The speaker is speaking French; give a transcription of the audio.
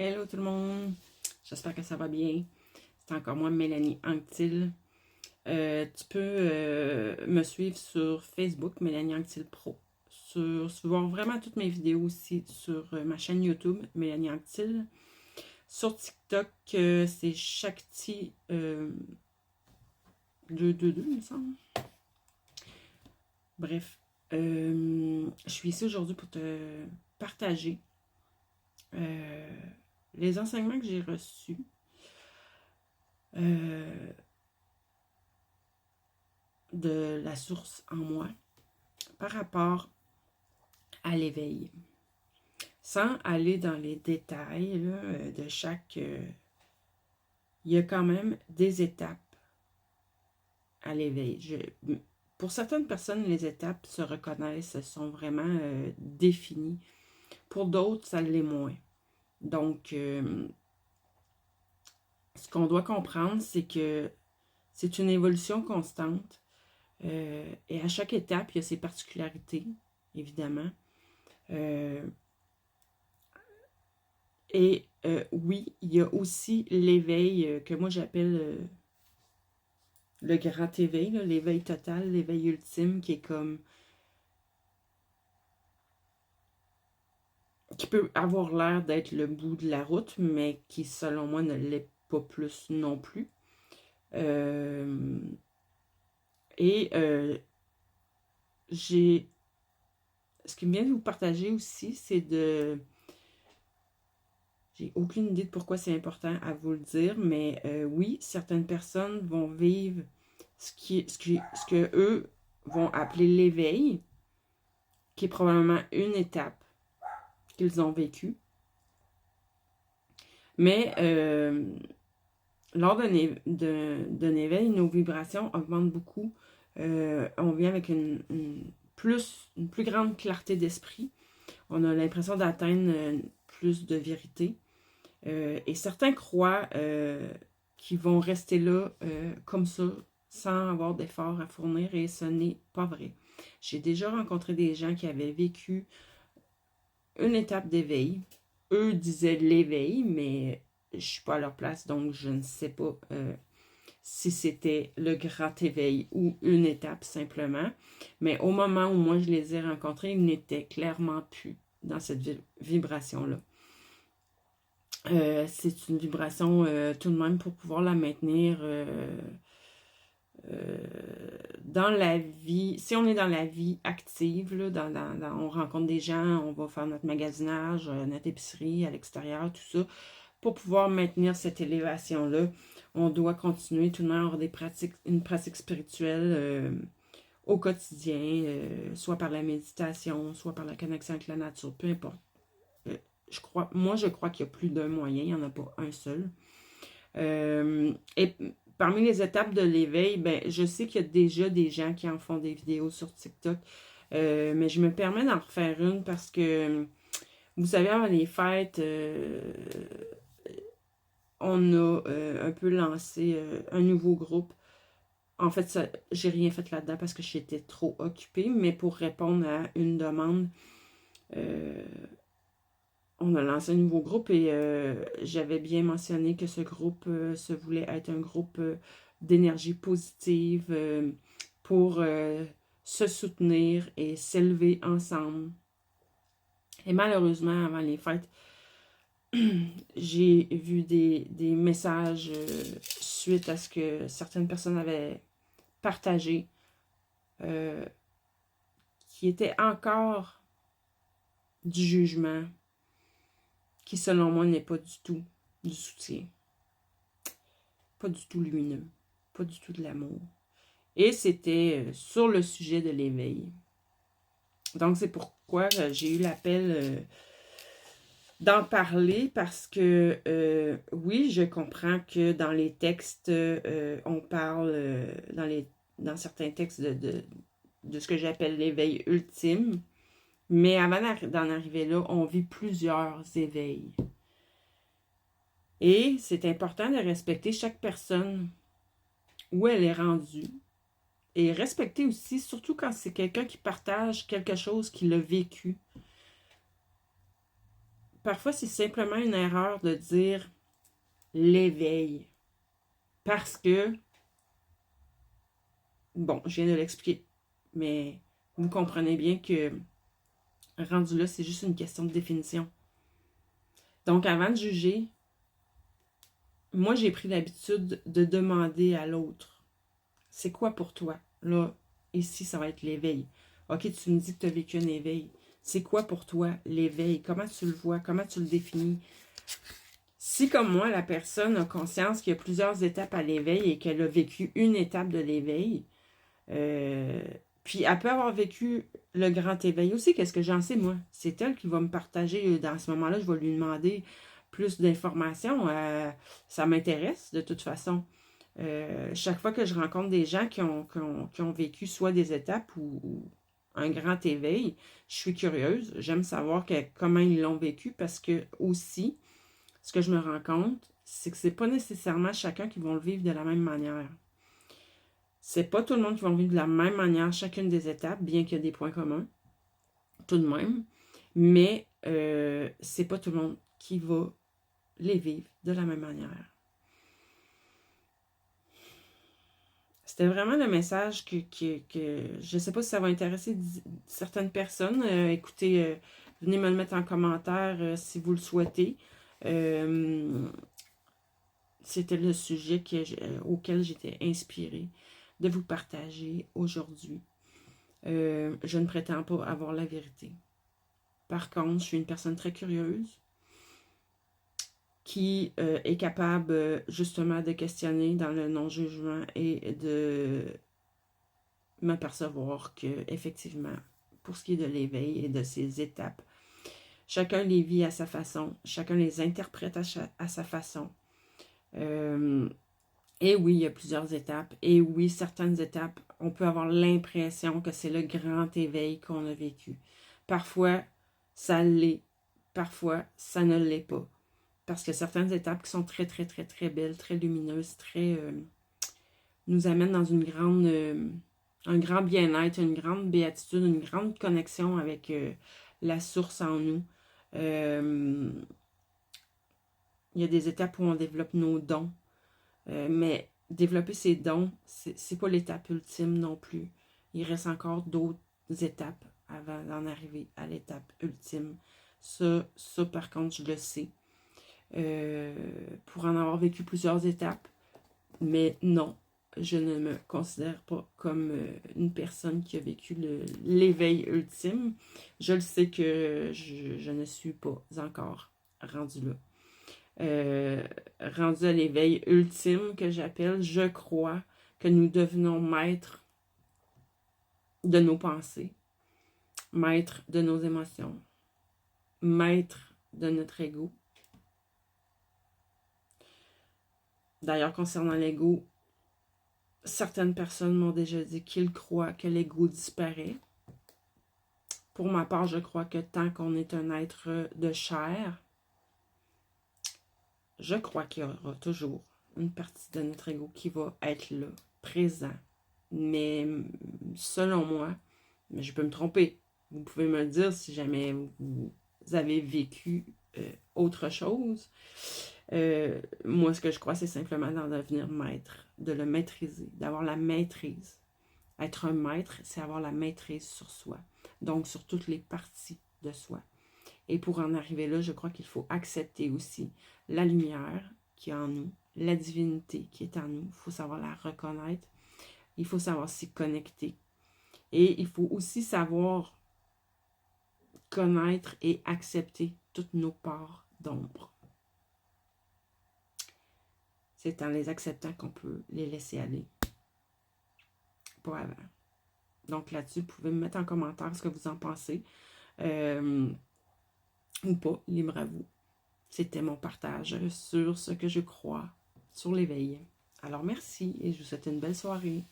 Hello tout le monde, j'espère que ça va bien. C'est encore moi, Mélanie Anctil. Tu peux me suivre sur Facebook, Mélanie Anctil Pro. Voir vraiment toutes mes vidéos aussi sur ma chaîne YouTube, Mélanie Anctil. Sur TikTok, c'est Shakti 222, il me semble. Bref, je suis ici aujourd'hui pour te partager les enseignements que j'ai reçus de la source en moi par rapport à l'éveil. Sans aller dans les détails là, de chaque... il y a quand même des étapes à l'éveil. Pour certaines personnes, les étapes se reconnaissent, sont vraiment définies. Pour d'autres, ça l'est moins. Donc, ce qu'on doit comprendre, c'est que c'est une évolution constante. Et à chaque étape, il y a ses particularités, évidemment. Oui, il y a aussi l'éveil que moi j'appelle le grand éveil, l'éveil total, l'éveil ultime, qui est comme... qui peut avoir l'air d'être le bout de la route, mais qui, selon moi, ne l'est pas plus non plus. Ce qui me vient de vous partager aussi, c'est de... J'ai aucune idée de pourquoi c'est important à vous le dire, mais oui, certaines personnes vont vivre ce que eux vont appeler l'éveil, qui est probablement une étape qu'ils ont vécue. Mais lors d'un éveil, nos vibrations augmentent beaucoup. On vient avec une plus grande clarté d'esprit. On a l'impression d'atteindre plus de vérité. Et certains croient qu'ils vont rester là comme ça, sans avoir d'efforts à fournir, et ce n'est pas vrai. J'ai déjà rencontré des gens qui avaient vécu une étape d'éveil. Eux disaient l'éveil, mais je ne suis pas à leur place, donc je ne sais pas si c'était le grand éveil ou une étape simplement. Mais au moment où moi je les ai rencontrés, ils n'étaient clairement plus dans cette vibration-là. C'est une vibration tout de même pour pouvoir la maintenir dans la vie. Si on est dans la vie active, là, on rencontre des gens, on va faire notre magasinage, notre épicerie à l'extérieur, tout ça. Pour pouvoir maintenir cette élévation-là, on doit continuer tout de même à avoir une pratique spirituelle au quotidien, soit par la méditation, soit par la connexion avec la nature, peu importe. Je crois qu'il y a plus d'un moyen, il n'y en a pas un seul. Et parmi les étapes de l'éveil, ben, je sais qu'il y a déjà des gens qui en font des vidéos sur TikTok, mais je me permets d'en refaire une parce que, vous savez, avant les fêtes, on a un peu lancé un nouveau groupe. En fait, j'ai rien fait là-dedans parce que j'étais trop occupée, mais pour répondre à une demande, on a lancé un nouveau groupe et j'avais bien mentionné que ce groupe se voulait être un groupe d'énergie positive pour se soutenir et s'élever ensemble. Et malheureusement, avant les fêtes, j'ai vu des messages suite à ce que certaines personnes avaient partagé qui étaient encore du jugement, qui selon moi n'est pas du tout du soutien, pas du tout lumineux, pas du tout de l'amour. Et c'était sur le sujet de l'éveil. Donc c'est pourquoi j'ai eu l'appel d'en parler, parce que oui, je comprends que dans les textes, on parle dans certains textes de ce que j'appelle l'éveil ultime. Mais avant d'en arriver là, on vit plusieurs éveils. Et c'est important de respecter chaque personne où elle est rendue. Et respecter aussi, surtout quand c'est quelqu'un qui partage quelque chose qu'il a vécu. parfois, c'est simplement une erreur de dire l'éveil. Parce que, bon, je viens de l'expliquer, mais vous comprenez bien que rendu là, c'est juste une question de définition. Donc, avant de juger, moi, j'ai pris l'habitude de demander à l'autre, c'est quoi pour toi? Là, ici, ça va être l'éveil. Ok, tu me dis que tu as vécu un éveil. C'est quoi pour toi l'éveil? Comment tu le vois? Comment tu le définis? Si, comme moi, la personne a conscience qu'il y a plusieurs étapes à l'éveil et qu'elle a vécu une étape de l'éveil, puis elle peut avoir vécu le grand éveil aussi. Qu'est-ce que j'en sais, moi? C'est elle qui va me partager. Dans ce moment-là, je vais lui demander plus d'informations. Ça m'intéresse de toute façon. Chaque fois que je rencontre des gens qui ont vécu soit des étapes ou un grand éveil, je suis curieuse. J'aime savoir comment ils l'ont vécu parce que aussi, ce que je me rends compte, c'est que c'est pas nécessairement chacun qui va le vivre de la même manière. C'est pas tout le monde qui va le vivre de la même manière chacune des étapes, bien qu'il y ait des points communs, tout de même. Mais c'est pas tout le monde qui va les vivre de la même manière. C'était vraiment le message que je ne sais pas si ça va intéresser certaines personnes. Écoutez, venez me le mettre en commentaire si vous le souhaitez. C'était le sujet auquel j'étais inspirée de vous partager aujourd'hui. Je ne prétends pas avoir la vérité. Par contre, je suis une personne très curieuse qui est capable justement de questionner dans le non-jugement et de m'apercevoir que effectivement, pour ce qui est de l'éveil et de ses étapes, chacun les vit à sa façon, chacun les interprète à sa façon. Et oui, il y a plusieurs étapes. Et oui, certaines étapes, on peut avoir l'impression que c'est le grand éveil qu'on a vécu. Parfois, ça l'est. Parfois, ça ne l'est pas. Parce que certaines étapes qui sont très, très, très, très belles, très lumineuses, très nous amènent dans une grande, un grand bien-être, une grande béatitude, une grande connexion avec la source en nous. Il y a des étapes où on développe nos dons. Mais développer ces dons, c'est pas l'étape ultime non plus. Il reste encore d'autres étapes avant d'en arriver à l'étape ultime. Ça, par contre, je le sais. Pour en avoir vécu plusieurs étapes. Mais non, je ne me considère pas comme une personne qui a vécu l'éveil ultime. Je le sais que je ne suis pas encore rendue là. Rendu à l'éveil ultime que j'appelle, je crois que nous devenons maîtres de nos pensées, maîtres de nos émotions, maîtres de notre ego. D'ailleurs, concernant l'ego, certaines personnes m'ont déjà dit qu'ils croient que l'ego disparaît. Pour ma part, je crois que tant qu'on est un être de chair, je crois qu'il y aura toujours une partie de notre ego qui va être là, présent. Mais selon moi, mais je peux me tromper. Vous pouvez me le dire si jamais vous avez vécu autre chose. Moi, ce que je crois, c'est simplement d'en devenir maître, de le maîtriser, d'avoir la maîtrise. Être un maître, c'est avoir la maîtrise sur soi. Donc, sur toutes les parties de soi. Et pour en arriver là, je crois qu'il faut accepter aussi la lumière qui est en nous, la divinité qui est en nous. Il faut savoir la reconnaître. Il faut savoir s'y connecter. Et il faut aussi savoir connaître et accepter toutes nos parts d'ombre. C'est en les acceptant qu'on peut les laisser aller. Pas avant. Donc là-dessus, vous pouvez me mettre en commentaire ce que vous en pensez. Ou pas, libre à vous. C'était mon partage sur ce que je crois sur l'éveil. Alors merci et je vous souhaite une belle soirée.